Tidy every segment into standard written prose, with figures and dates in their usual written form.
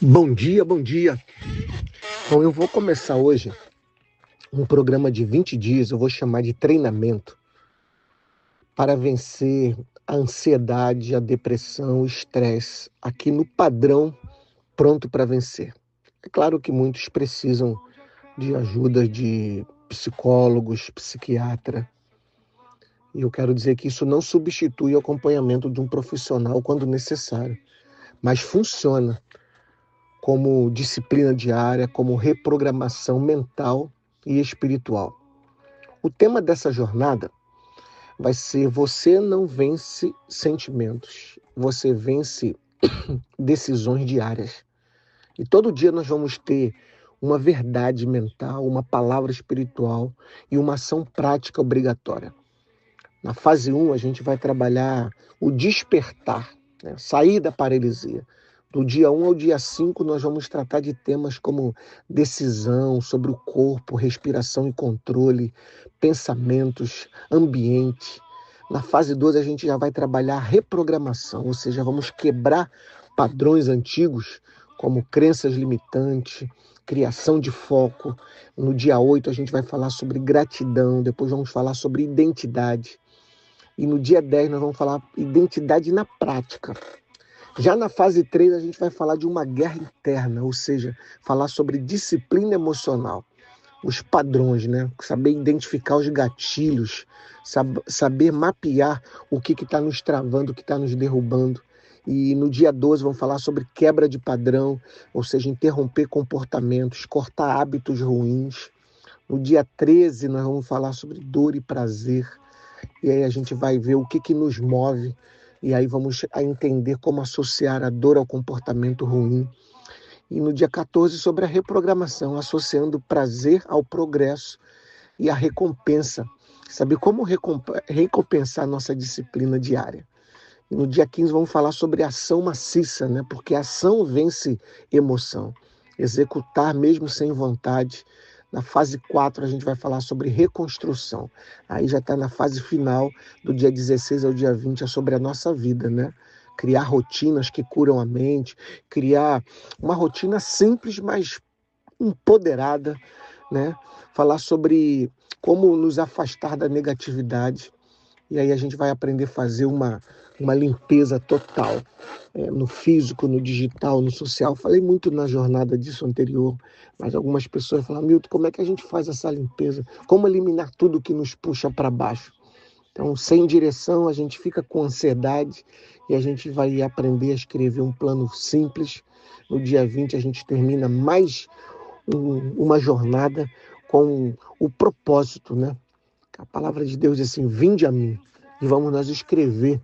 Bom dia, bom dia. Bom, eu vou começar hoje um programa de 20 dias, eu vou chamar de treinamento para vencer a ansiedade, a depressão, o estresse, aqui no padrão pronto para vencer. É claro que muitos precisam de ajuda de psicólogos, psiquiatra, e eu quero dizer que isso não substitui o acompanhamento de um profissional quando necessário, mas funciona como disciplina diária, como reprogramação mental e espiritual. O tema dessa jornada vai ser: você não vence sentimentos, você vence decisões diárias. E todo dia nós vamos ter uma verdade mental, uma palavra espiritual e uma ação prática obrigatória. Na fase 1, a gente vai trabalhar o despertar, né? Sair da paralisia. Do dia 1 ao dia 5, nós vamos tratar de temas como decisão, sobre o corpo, respiração e controle, pensamentos, ambiente. Na fase 2, a gente já vai trabalhar a reprogramação, ou seja, vamos quebrar padrões antigos, como crenças limitantes, criação de foco. No dia 8, a gente vai falar sobre gratidão, depois vamos falar sobre identidade. E no dia 10 nós vamos falar identidade na prática. Já na fase 3 a gente vai falar de uma guerra interna, ou seja, falar sobre disciplina emocional, os padrões, né? Saber identificar os gatilhos, saber mapear o que está nos travando, o que está nos derrubando. E no dia 12 vamos falar sobre quebra de padrão, ou seja, interromper comportamentos, cortar hábitos ruins. No dia 13 nós vamos falar sobre dor e prazer. E aí a gente vai ver o que nos move, e aí vamos entender como associar a dor ao comportamento ruim. E no dia 14, sobre a reprogramação, associando o prazer ao progresso e a recompensa. Saber como recompensar a nossa disciplina diária. E no dia 15 vamos falar sobre ação maciça, né? Porque a ação vence emoção. Executar mesmo sem vontade. Na fase 4 a gente vai falar sobre reconstrução. Aí já está na fase final, do dia 16 ao dia 20, é sobre a nossa vida, né? Criar rotinas que curam a mente, criar uma rotina simples, mas empoderada, né? Falar sobre como nos afastar da negatividade. E aí a gente vai aprender a fazer uma limpeza total, no físico, no digital, no social. Falei muito na jornada disso anterior, mas algumas pessoas falam: Milton, como é que a gente faz essa limpeza? Como eliminar tudo que nos puxa para baixo? Então, sem direção, a gente fica com ansiedade e a gente vai aprender a escrever um plano simples. No dia 20, a gente termina mais uma jornada com o propósito, né? A palavra de Deus diz assim: vinde a mim, e vamos nós escrever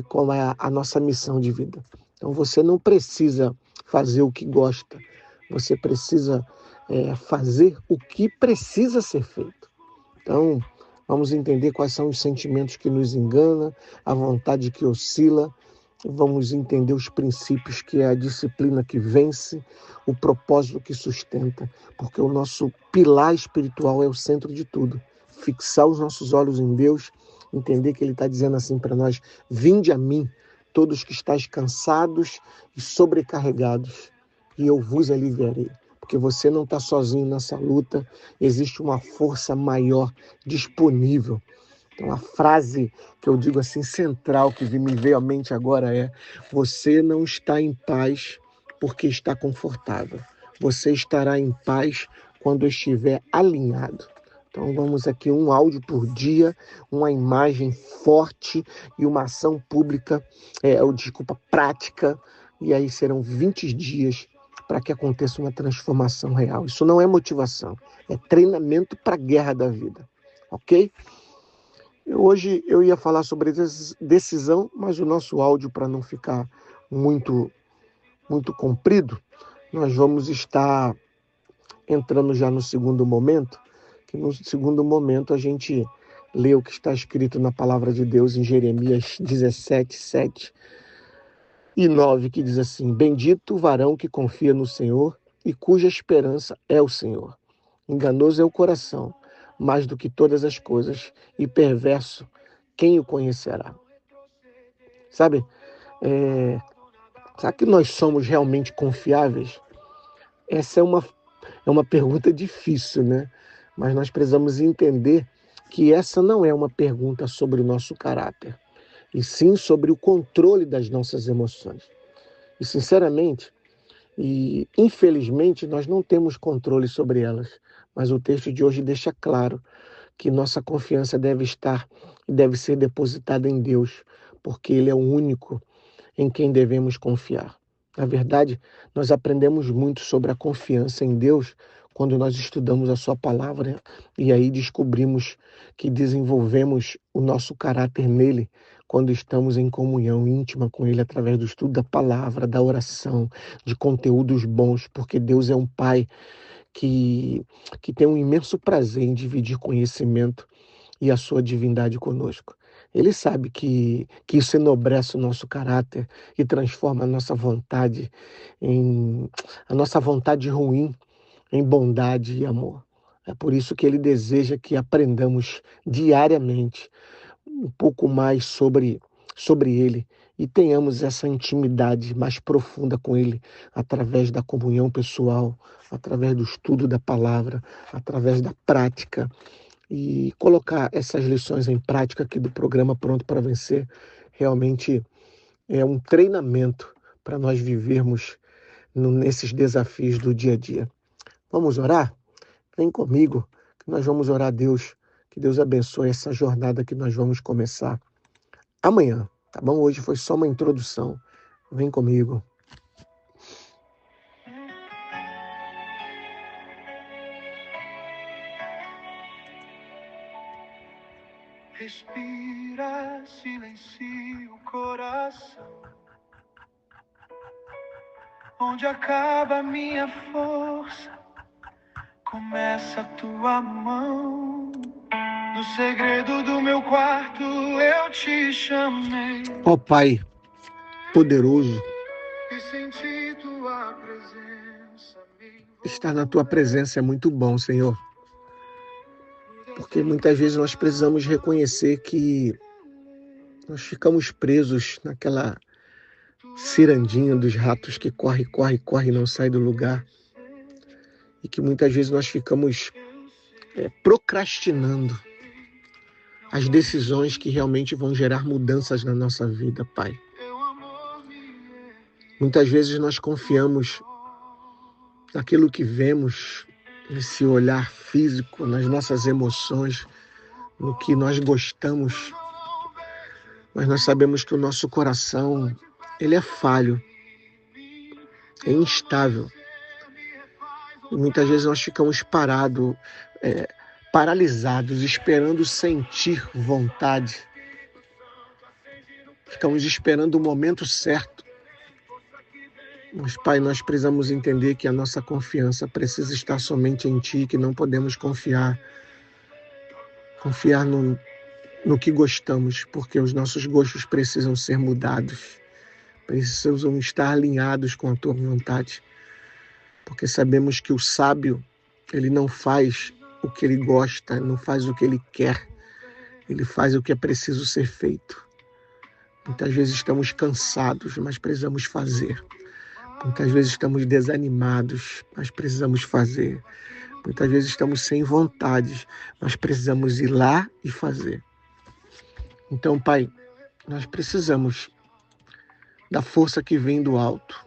qual é a nossa missão de vida. Então você não precisa fazer o que gosta, você precisa fazer o que precisa ser feito. Então vamos entender quais são os sentimentos que nos enganam, a vontade que oscila, vamos entender os princípios, que é a disciplina que vence, o propósito que sustenta, porque o nosso pilar espiritual é o centro de tudo. Fixar os nossos olhos em Deus, entender que Ele está dizendo assim para nós: vinde a mim, todos que estáis cansados e sobrecarregados, e eu vos aliviarei. Porque você não está sozinho nessa luta, existe uma força maior disponível. Então, a frase que eu digo assim, central, que me veio à mente agora é: você não está em paz porque está confortável. Você estará em paz quando estiver alinhado. Então, vamos aqui, um áudio por dia, uma imagem forte e uma ação pública, prática, e aí serão 20 dias para que aconteça uma transformação real. Isso não é motivação, é treinamento para a guerra da vida, ok? Hoje eu ia falar sobre decisão, mas o nosso áudio, para não ficar muito, muito comprido, nós vamos estar entrando já no segundo momento, que no segundo momento a gente lê o que está escrito na palavra de Deus em Jeremias 17, 7 e 9, que diz assim: bendito o varão que confia no Senhor e cuja esperança é o Senhor. Enganoso é o coração, mais do que todas as coisas, e perverso, quem o conhecerá? Sabe, Será que nós somos realmente confiáveis? Essa é uma pergunta difícil, né? Mas nós precisamos entender que essa não é uma pergunta sobre o nosso caráter, e sim sobre o controle das nossas emoções. E, sinceramente, e infelizmente, nós não temos controle sobre elas, mas o texto de hoje deixa claro que nossa confiança deve estar e deve ser depositada em Deus, porque Ele é o único em quem devemos confiar. Na verdade, nós aprendemos muito sobre a confiança em Deus quando nós estudamos a sua palavra e aí descobrimos que desenvolvemos o nosso caráter nele quando estamos em comunhão íntima com ele através do estudo da palavra, da oração, de conteúdos bons, porque Deus é um Pai que, que tem um imenso prazer em dividir conhecimento e a sua divindade conosco. Ele sabe que isso enobrece o nosso caráter e transforma a nossa vontade ruim em bondade e amor. É por isso que ele deseja que aprendamos diariamente um pouco mais sobre ele e tenhamos essa intimidade mais profunda com ele através da comunhão pessoal, através do estudo da palavra, através da prática e colocar essas lições em prática aqui do programa Pronto para Vencer realmente é um treinamento para nós vivermos nesses desafios do dia a dia. Vamos orar? Vem comigo, que nós vamos orar a Deus, que Deus abençoe essa jornada que nós vamos começar amanhã, tá bom? Hoje foi só uma introdução. Vem comigo. Respira, silencia o coração. Onde acaba a minha força, começa a tua mão. No segredo do meu quarto eu te chamei. Ó Pai poderoso, E senti tua presença. estar na tua presença é muito bom, Senhor. Porque muitas vezes nós precisamos reconhecer que nós ficamos presos naquela cirandinha dos ratos que corre, corre, corre e não sai do lugar. E que muitas vezes nós ficamos procrastinando as decisões que realmente vão gerar mudanças na nossa vida, Pai. Muitas vezes nós confiamos naquilo que vemos, nesse olhar físico, nas nossas emoções, no que nós gostamos. Mas nós sabemos que o nosso coração, ele é falho, é instável. E muitas vezes nós ficamos paralisados, esperando sentir vontade. Ficamos esperando o momento certo. Mas, Pai, nós precisamos entender que a nossa confiança precisa estar somente em Ti, que não podemos confiar no que gostamos, porque os nossos gostos precisam ser mudados, precisam estar alinhados com a Tua vontade, porque sabemos que o sábio, ele não faz o que ele gosta, não faz o que ele quer, ele faz o que é preciso ser feito. Muitas vezes estamos cansados, mas precisamos fazer. Muitas vezes estamos desanimados, mas precisamos fazer. Muitas vezes estamos sem vontade, mas precisamos ir lá e fazer. Então, Pai, nós precisamos da força que vem do alto.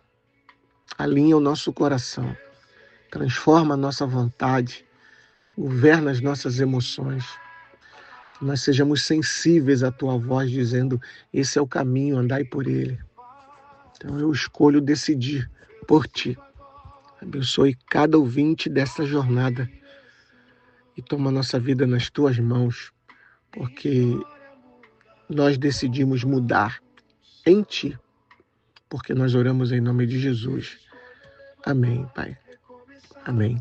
Alinha o nosso coração, transforma a nossa vontade, governa as nossas emoções. Que nós sejamos sensíveis à Tua voz, dizendo, esse é o caminho, andai por ele. Então eu escolho decidir por Ti. Abençoe cada ouvinte dessa jornada e toma nossa vida nas Tuas mãos, porque nós decidimos mudar em Ti, porque nós oramos em nome de Jesus. Amém, Pai. Amém.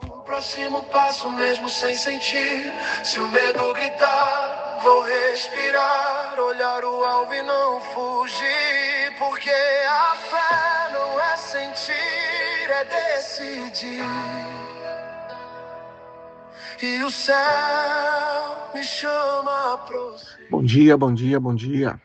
O próximo passo mesmo sem sentir. Se o medo gritar, vou respirar, olhar o alvo e não fugir. Porque a fé não é sentir, é decidir. E o céu me chama a prosseguir. Bom dia, bom dia, bom dia.